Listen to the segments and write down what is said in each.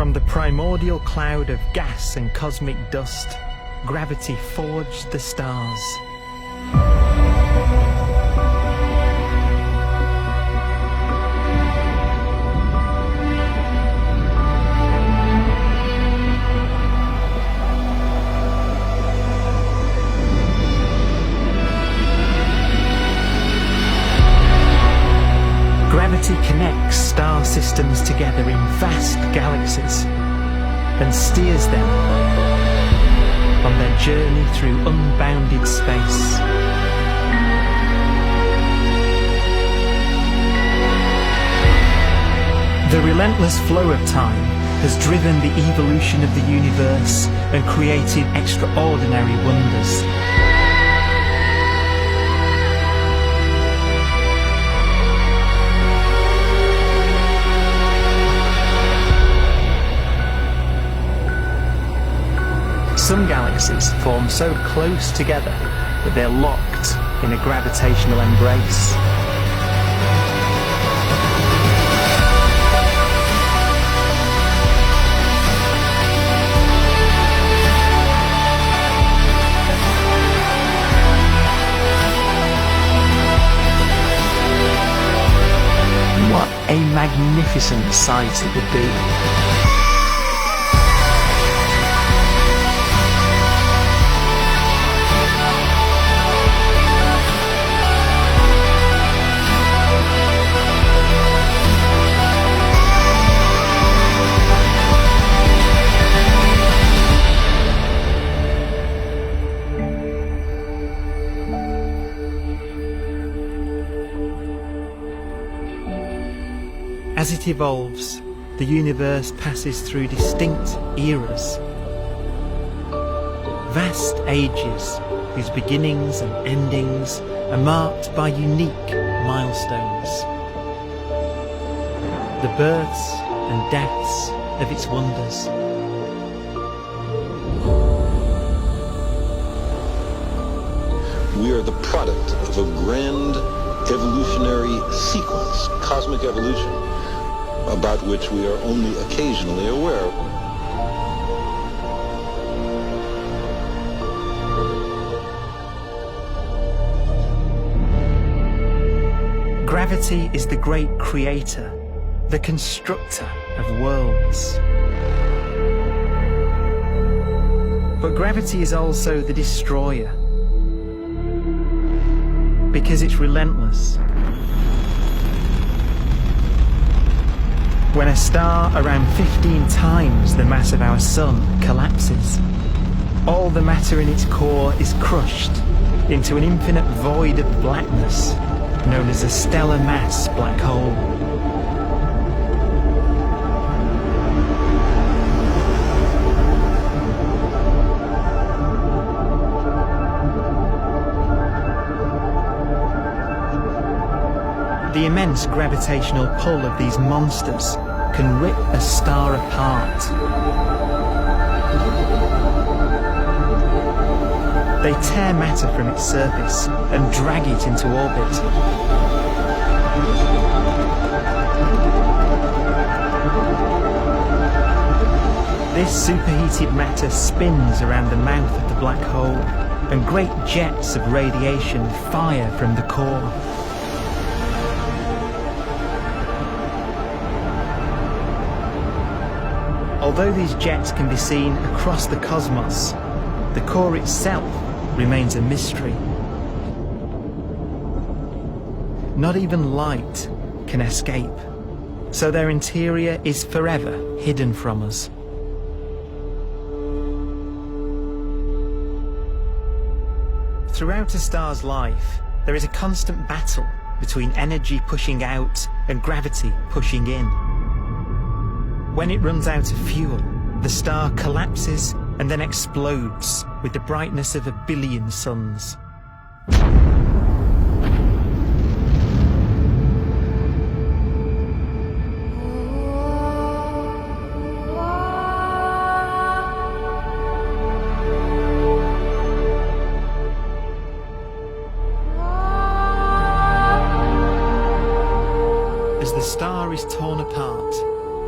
From the primordial cloud of gas and cosmic dust, gravity forged the stars. Gravity connects star systems together in vast galaxies and steers them on their journey through unbounded space. The relentless flow of time has driven the evolution of the universe and created extraordinary wonders. Some galaxies form so close together that they're locked in a gravitational embrace. What a magnificent sight it would be. As it evolves, the universe passes through distinct eras. Vast ages whose beginnings and endings are marked by unique milestones. The births and deaths of its wonders. We are the product of a grand evolutionary sequence, cosmic evolution, about which we are only occasionally aware. Gravity is the great creator, the constructor of worlds. But gravity is also the destroyer, because it's relentless. When a star around 15 times the mass of our Sun collapses, all the matter in its core is crushed into an infinite void of blackness known as a stellar mass black hole. The immense gravitational pull of these monsters can rip a star apart. They tear matter from its surface and drag it into orbit. This superheated matter spins around the mouth of the black hole, and great jets of radiation fire from the core. Although these jets can be seen across the cosmos, the core itself remains a mystery. Not even light can escape, so their interior is forever hidden from us. Throughout a star's life, there is a constant battle between energy pushing out and gravity pushing in. When it runs out of fuel, the star collapses and then explodes with the brightness of 1 billion suns. As the star is torn apart,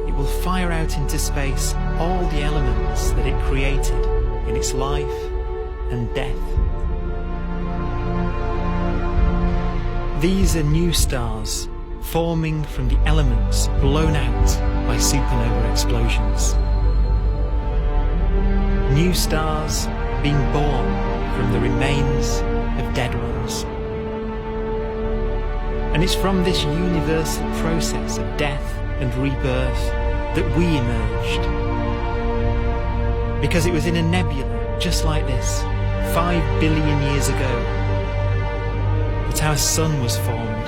it will fire out out into space all the elements that it created in its life and death. These are new stars forming from the elements blown out by supernova explosions. New stars being born from the remains of dead ones. And it's from this universal process of death and rebirth that we emerged. Because it was in a nebula just like this, 5 billion years ago, that our sun was formed.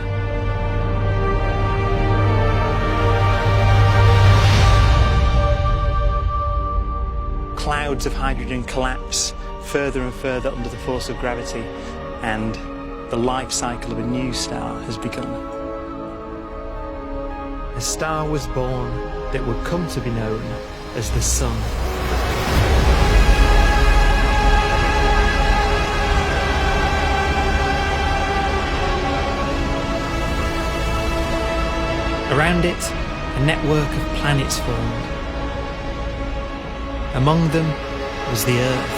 Clouds of hydrogen collapse further and further under the force of gravity, and the life cycle of a new star has begun. A star was born that would come to be known as the Sun. Around it, a network of planets formed. Among them was the Earth.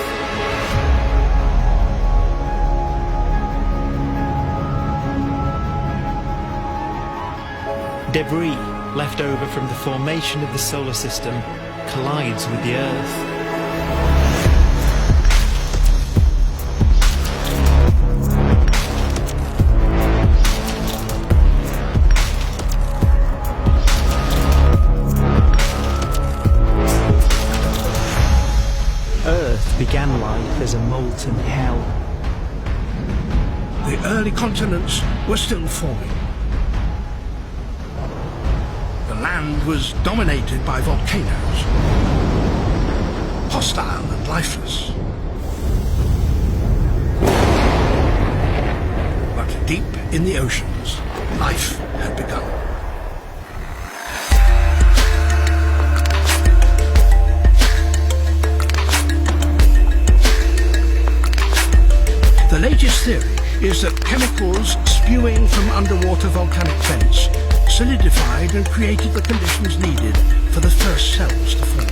Debris left over from the formation of the solar system collides with the Earth. Earth began life as a molten hell. The early continents were still forming. The land was dominated by volcanoes, hostile and lifeless. But deep in the oceans, life had begun. The latest theory is that chemicals spewing from underwater volcanic vents solidified and created the conditions needed for the first cells to form.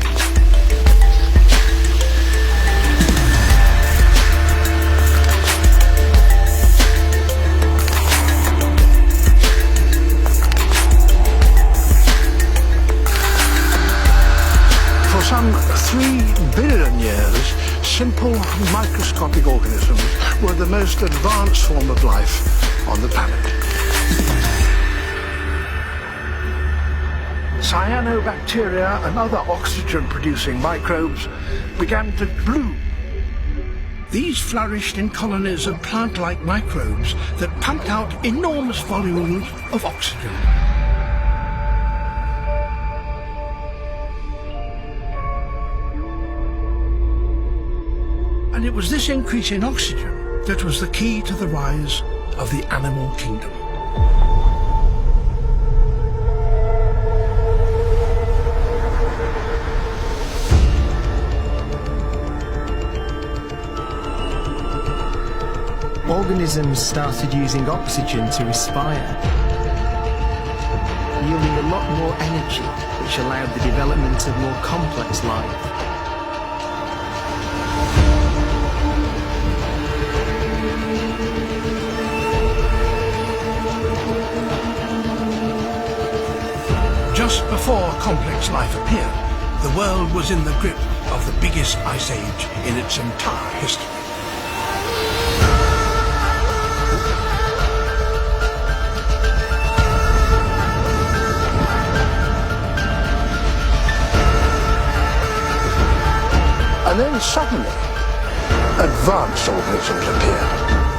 For some 3 billion years, simple microscopic organisms were the most advanced form of life on the planet. Cyanobacteria and other oxygen-producing microbes began to bloom. These flourished in colonies of plant-like microbes that pumped out enormous volumes of oxygen. And it was this increase in oxygen that was the key to the rise of the animal kingdom. Organisms started using oxygen to respire, yielding a lot more energy, which allowed the development of more complex life. Just before complex life appeared, the world was in the grip of the biggest ice age in its entire history. And then suddenly, advanced organisms appeared.